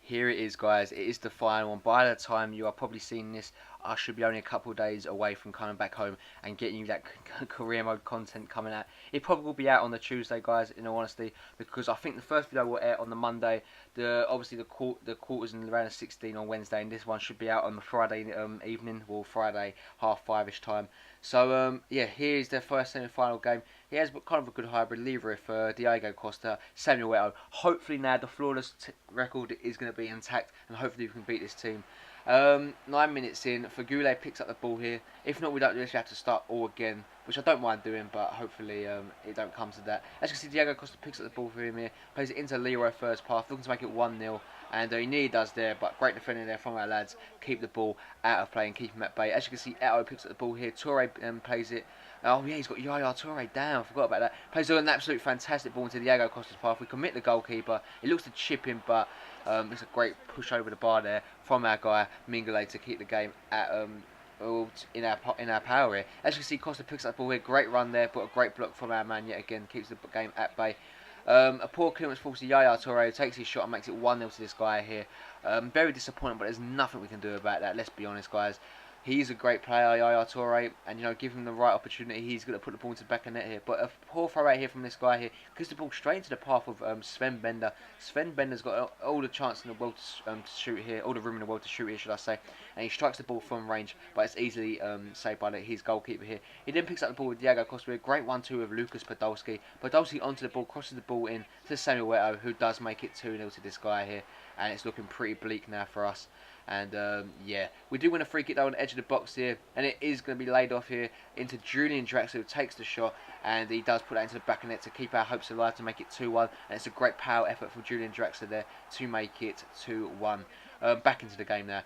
Here it is, guys. It is the final one. By the time you are probably seeing this, I should be only a couple of days away from coming back home and getting you that career mode content coming out. It probably will be out on the Tuesday, guys, in all honesty, because I think the first video will air on the Monday. Obviously the quarters in the round of 16 on Wednesday, and this one should be out on the Friday evening, or Friday 5:30ish time. So yeah, here's their first semi-final game. He has kind of a good hybrid. Lever for Diego Costa, Samuel Eto'o. Hopefully now the flawless record is going to be intact, and hopefully we can beat this team. 9 minutes in, Fagule picks up the ball here. If not, we don't really have to start all again, which I don't mind doing, but hopefully it don't come to that. As you can see, Diego Costa picks up the ball for him here, plays it into Leroy first pass, looking to make it 1-0, and he nearly does there, but great defending there from our lads. Keep the ball out of play and keep him at bay. As you can see, Eto'o picks up the ball here. Toure plays it. Oh yeah, he's got Yaya Toure down. Forgot about that. Plays an absolute fantastic ball into Diego Costa's path. We commit the goalkeeper. It looks to chip him, but it's a great push over the bar there from our guy Mingale to keep the game at in our power here. As you can see, Costa picks up the ball here. Great run there, but a great block from our man yet again. Keeps the game at bay. A poor clearance falls to Yaya Toure, who takes his shot and makes it 1-0 to this guy here. Very disappointing, but there's nothing we can do about that. Let's be honest, guys. He's a great player, Yaya Toure, and give him the right opportunity, he's going to put the ball into the back of net here. But a poor throw right here from this guy here, gives the ball straight into the path of Sven Bender. Sven Bender's got all the chance in the world to shoot here, all the room in the world to shoot here, should I say. And he strikes the ball from range, but it's easily saved by his goalkeeper here. He then picks up the ball with Diego Costa, a great 1-2 with Lucas Podolski. Podolski onto the ball, crosses the ball in to Samuel Eto'o, who does make it 2-0 to this guy here. And it's looking pretty bleak now for us. And yeah, we do win a free kick though on the edge of the box here, and it is going to be laid off here into Julian Draxler, who takes the shot, and he does put that into the back of net to keep our hopes alive to make it 2-1. And it's a great power effort from Julian Draxler there to make it 2-1. Back into the game now.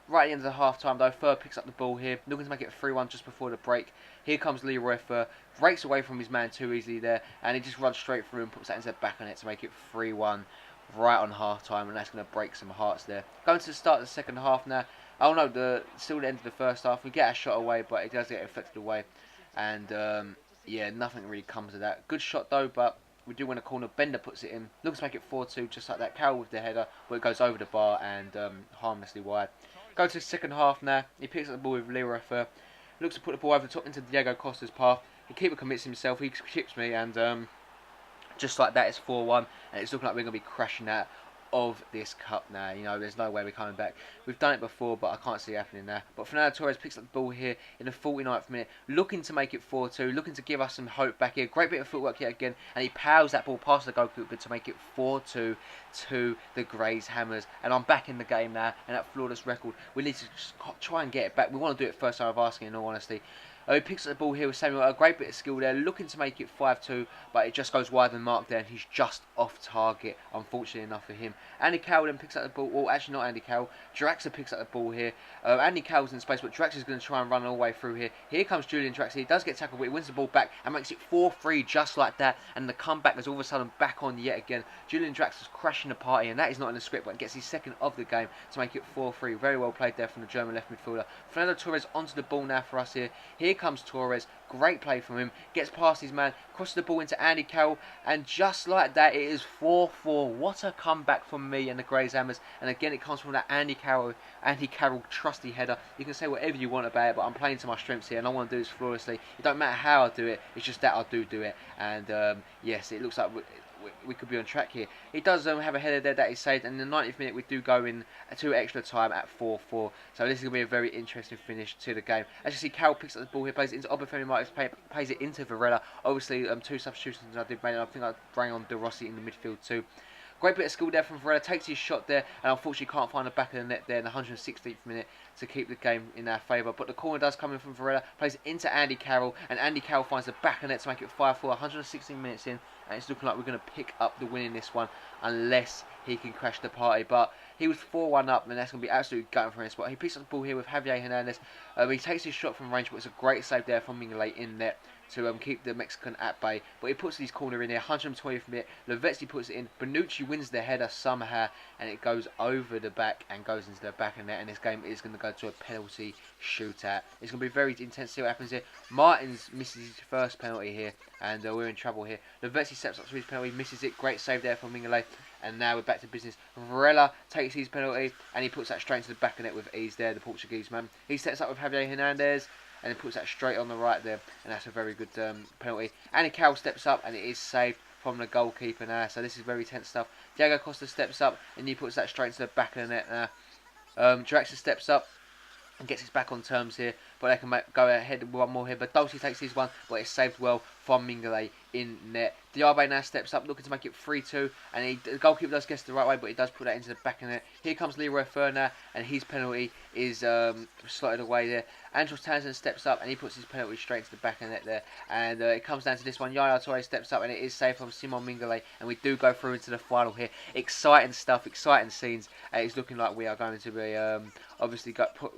Right at the end of the half time though, Fur picks up the ball here, looking to make it 3-1 just before the break. Here comes Leroy Fur, breaks away from his man too easily there, and he just runs straight through and puts that into the back of net to make it 3-1. Right on half time, and that's going to break some hearts there. Going to the start of the second half now. Oh no, still the end of the first half. We get our shot away, but it does get affected away. And yeah, nothing really comes of that. Good shot though, but we do win a corner. Bender puts it in. Looks to make it 4-2, just like that. Carroll with the header, but it goes over the bar and harmlessly wide. Go to the second half now. He picks up the ball with Leroy Fur. Looks to put the ball over the top into Diego Costa's path. The keeper commits himself. He chips me, and just like that, it's 4-1, and it's looking like we're going to be crashing out of this cup now. There's no way we're coming back. We've done it before, but I can't see it happening now. But Fernando Torres picks up the ball here in the 49th minute, looking to make it 4-2, looking to give us some hope back here. Great bit of footwork yet again, and he powers that ball past the goalkeeper to make it 4-2 to the Greys Hammers. And I'm back in the game now, and that flawless record. We need to just try and get it back. We want to do it first time of asking, in all honesty. He picks up the ball here with Samuel, a great bit of skill there, looking to make it 5-2, but it just goes wide than mark there, and he's just off target, unfortunately enough for him. Andy Carroll then picks up the ball, well actually not Andy Carroll, Draxler picks up the ball here. Andy Carroll's in space, but Draxler's going to try and run all the way through here. Here comes Julian Draxler, he does get tackled, but he wins the ball back and makes it 4-3 just like that, and the comeback is all of a sudden back on yet again. Julian Draxler's crashing the party, and that is not in the script, but gets his second of the game to make it 4-3. Very well played there from the German left midfielder. Fernando Torres onto the ball now for us here. Here comes Torres. Great play from him, gets past his man, crosses the ball into Andy Carroll, and just like that it is 4-4. What a comeback from me and the Greys Hammers. And again, it comes from that Andy Carroll trusty header. You can say whatever you want about it, but I'm playing to my strengths here and I want to do this flawlessly. It don't matter how I do it, it's just that I do it. And yes, it looks like we could be on track here. He does have a header there that is saved, and in the 90th minute we do go in to extra time at 4-4. So this is going to be a very interesting finish to the game. As you see, Carroll picks up the ball here, plays it into Obafemi Martins, plays it into Varela. Obviously, two substitutions I did make, and I think I bring on De Rossi in the midfield too. Great bit of skill there from Varela, takes his shot there, and unfortunately can't find the back of the net there in the 116th minute to keep the game in our favour. But the corner does come in from Varela, plays it into Andy Carroll, and Andy Carroll finds the back of the net to make it 5-4, 116 minutes in, and it's looking like we're going to pick up the win in this one, unless he can crash the party. But he was 4-1 up, and that's going to be absolutely gutting for him. But he picks up the ball here with Javier Hernandez. He takes his shot from range, but it's a great save there from Mingale in net to keep the Mexican at bay. But he puts his corner in there, 120th minute. Lavezzi puts it in. Bonucci wins the header somehow, and it goes over the back and goes into the back of net. And this game is going to go to a penalty shootout. It's going to be very intense to see what happens here. Martins misses his first penalty here, and we're in trouble here. Lavezzi steps up to his penalty, misses it. Great save there from Mingale. And now we're back to business. Varela takes his penalty and he puts that straight into the back of the net with ease there, the Portuguese man. He sets up with Javier Hernandez and then puts that straight on the right there. And that's a very good penalty. Andy Carroll steps up and it is saved from the goalkeeper now. So this is very tense stuff. Diego Costa steps up and he puts that straight into the back of the net now. Draxler steps up and gets his back on terms here, but they can go ahead with one more here. But Dulce takes his one, but it's saved well from Mingale in net. Diaby now steps up, looking to make it 3-2, and the goalkeeper does guess the right way, but he does put that into the back of the net. Here comes Leroy Fer now, and his penalty is slotted away there. Andros Townsend steps up, and he puts his penalty straight into the back of the net there. And it comes down to this one. Yaya Toure steps up, and it is saved from Simon Mingale, and we do go through into the final here. Exciting stuff, exciting scenes. It's looking like we are going to be obviously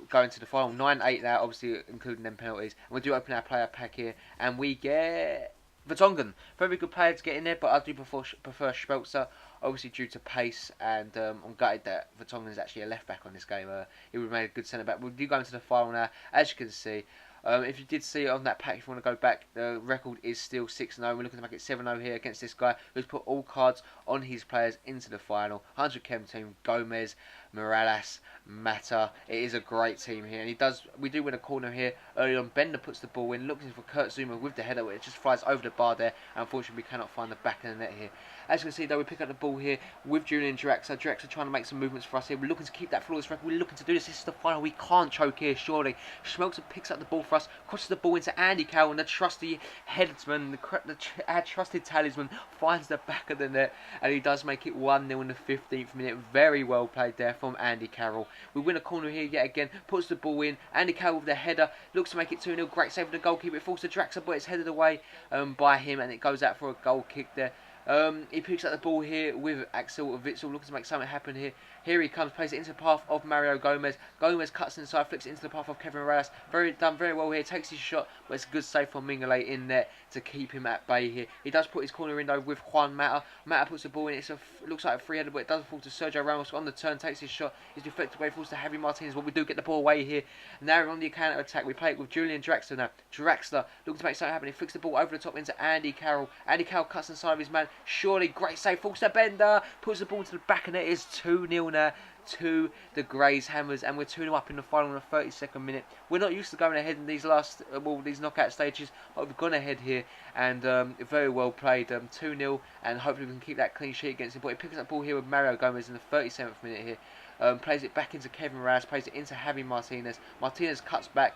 going to the final 9-8 now, obviously including them penalties. And we do open our player pack here, and we get Vertonghen. Very good player to get in there, but I do prefer Schmelzer, obviously due to pace, and I'm gutted that Vertonghen is actually a left back on this game. He would have made a good centre back. We do go into the final now, as you can see. If you did see it on that pack, if you want to go back, the record is still 6-0. We're looking to make it 7-0 here against this guy who's put all cards on his players into the final. 100 chem team, Gomez, Morales, Mata. It is a great team here, and we do win a corner here early on. Bender puts the ball in, looking for Kurt Zuma with the header, it just flies over the bar there, and unfortunately we cannot find the back of the net here. As you can see though, we pick up the ball here with Julian Draxler. Draxler trying to make some movements for us here. We're looking to keep that flawless record. We're looking to do this. This is the final. We can't choke here, surely. Schmelzer picks up the ball for us, crosses the ball into Andy Carroll, and the trusty headsman, our trusted talisman, finds the back of the net, and he does make it 1-0 in the 15th minute. Very well played there from Andy Carroll. We win a corner here yet again, puts the ball in. Andy Carroll with the header, looks to make it 2-0. Great save of the goalkeeper. It falls to Draxler, but it's headed away by him, and it goes out for a goal kick there. He picks up the ball here with Axel Witsel, looking to make something happen here. Here he comes, plays it into the path of Mario Gomez. Gomez cuts inside, flicks it into the path of Kevin Morales. Done very well here, takes his shot, but it's a good save from Mingale in there to keep him at bay here. He does put his corner in though with Juan Mata. Mata puts the ball in, it looks like a free header, but it doesn't fall to Sergio Ramos on the turn, takes his shot. He's deflected away, falls to Javi Martinez, but we do get the ball away here. Now we're on the counter attack. We play it with Julian Draxler now. Draxler looking to make something happen. He flicks the ball over the top into Andy Carroll. Andy Carroll cuts inside of his man. Surely, great save, falls to Bender, puts the ball into the back of it. It is 2-0 now to the Greys Hammers, and we're 2-0 up in the final in the 32nd minute. We're not used to going ahead in these these knockout stages, but we've gone ahead here, and very well played. 2-0, and hopefully we can keep that clean sheet against him. But he picks up the ball here with Mario Gomez in the 37th minute here. Plays it back into Kevin Morales, plays it into Javi Martinez. Martinez cuts back,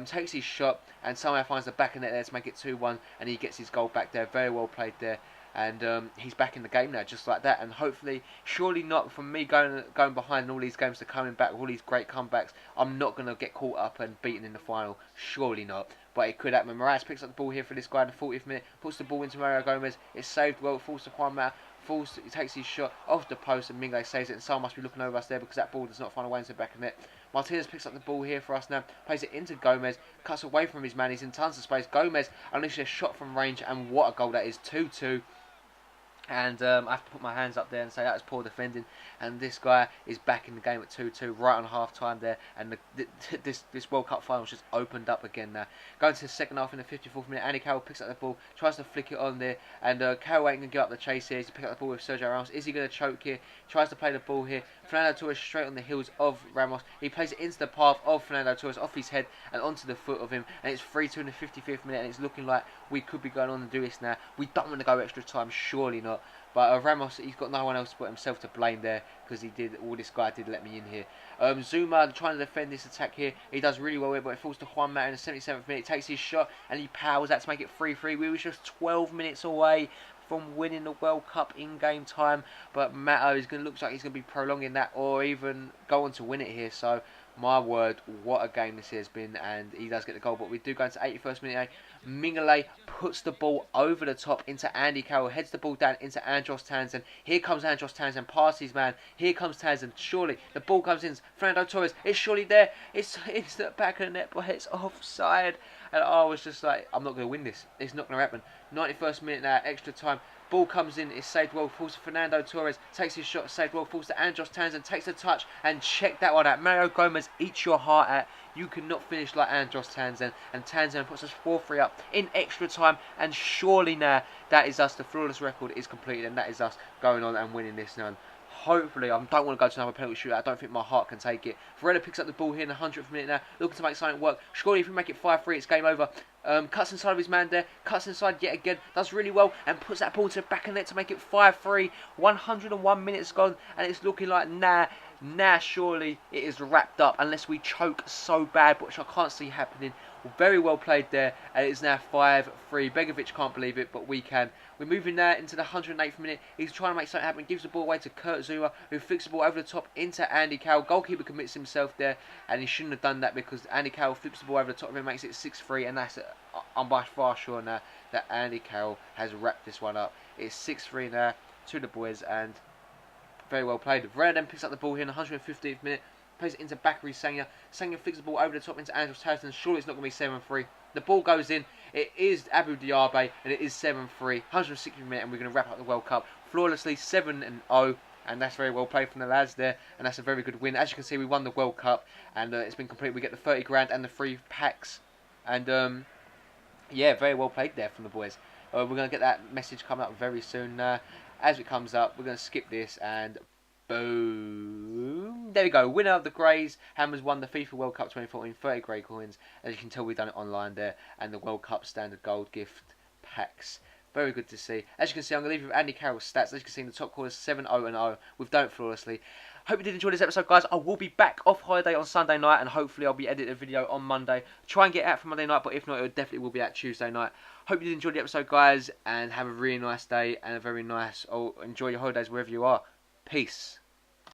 takes his shot, and somehow finds the back of net there to make it 2-1, and he gets his goal back there. Very well played there. And he's back in the game now, just like that. And hopefully, surely not from me going behind in all these games to coming back with all these great comebacks, I'm not going to get caught up and beaten in the final. Surely not. But it could happen. Morales picks up the ball here for this guy in the 40th minute, puts the ball into Mario Gomez. It's saved well, falls to Juan Mata. He takes his shot off the post, and Mingale saves it, and someone must be looking over us there because that ball does not find a way into the back of the net. Martinez picks up the ball here for us now, plays it into Gomez, cuts away from his man, he's in tons of space. Gomez unleashes a shot from range, and what a goal that is. 2-2. And I have to put my hands up there and say that was poor defending. And this guy is back in the game at 2-2, right on half time there. And this World Cup final just opened up again now. Going to the second half in the 54th minute, Andy Carroll picks up the ball, tries to flick it on there. And Carroll ain't going to get up the chase here. He's picking up the ball with Sergio Ramos. Is he going to choke here? Tries to play the ball here. Fernando Torres straight on the heels of Ramos. He plays it into the path of Fernando Torres, off his head and onto the foot of him. And it's 3-2 in the 55th minute. And it's looking like we could be going on and do this now. We don't want to go extra time, surely not. But Ramos, he's got no one else but himself to blame there, because this guy did let me in here. Zuma trying to defend this attack here. He does really well here, but it falls to Juan Mata in the 77th minute. He takes his shot and he powers that to make it 3-3. We were just 12 minutes away from winning the World Cup in game time, but Mata looks like he's going to be prolonging that or even go on to win it here. So my word, what a game this has been, and he does get the goal. But we do go into 81st minute. Mingale puts the ball over the top into Andy Carroll, heads the ball down into Andros Townsend. Here comes Andros Townsend, past his man. Here comes Townsend. Surely the ball comes in. Fernando Torres. It's surely there. It's the back of the net, but it's offside. And I was just like, I'm not going to win this. It's not going to happen. 91st minute now, extra time. Ball comes in, it's saved well, falls to Fernando Torres, takes his shot, saved well, falls to Andros Townsend, takes a touch, and check that one out. Mario Gomez eats your heart out. You cannot finish like Andros Townsend, and Townsend puts us 4-3 up in extra time, and surely now that is us, the flawless record is completed, and that is us going on and winning this now. Hopefully, I don't want to go to another penalty shootout. I don't think my heart can take it. Varela picks up the ball here in the 100th minute now, looking to make something work. Surely if we make it 5-3, it's game over. Cuts inside of his man there, cuts inside yet again, does really well, and puts that ball to the back of the net to make it 5-3. 101 minutes gone, and it's looking like now surely it is wrapped up, unless we choke so bad, which I can't see happening. Very well played there, and it's now 5-3. Begovic can't believe it, but we can. We're moving now into the 108th minute. He's trying to make something happen. Gives the ball away to Kurt Zouma, who flicks the ball over the top into Andy Carroll. Goalkeeper commits himself there, and he shouldn't have done that because Andy Carroll flips the ball over the top of him, makes it 6-3, and that's I'm by far sure now that Andy Carroll has wrapped this one up. It's 6-3 now to the boys, and very well played. Varela then picks up the ball here in the 115th minute. Plays it into Bakary Sagna. Sagna flicks the ball over the top into Andros Townsend. Surely it's not going to be 7-3. The ball goes in. It is Abu Diaby, and it is 7-3. 160th minute, and we're going to wrap up the World Cup flawlessly, 7-0. And that's very well played from the lads there, and that's a very good win. As you can see, we won the World Cup, and it's been complete. We get the 30 grand and the 3 packs, and yeah, very well played there from the boys. We're going to get that message coming up very soon. As it comes up, we're going to skip this, and boom. There we go. Winner of the Greys. Hammers won the FIFA World Cup 2014. 30 grey coins. As you can tell, we've done it online there. And the World Cup standard gold gift packs. Very good to see. As you can see, I'm going to leave you with Andy Carroll's stats. As you can see, in the top corner, 7-0-0. We've done it flawlessly. Hope you did enjoy this episode, guys. I will be back off holiday on Sunday night, and hopefully I'll be editing a video on Monday. Try and get out for Monday night, but if not, it definitely will be out Tuesday night. Hope you did enjoy the episode, guys, and have a really nice day and a very nice, enjoy your holidays wherever you are. Peace.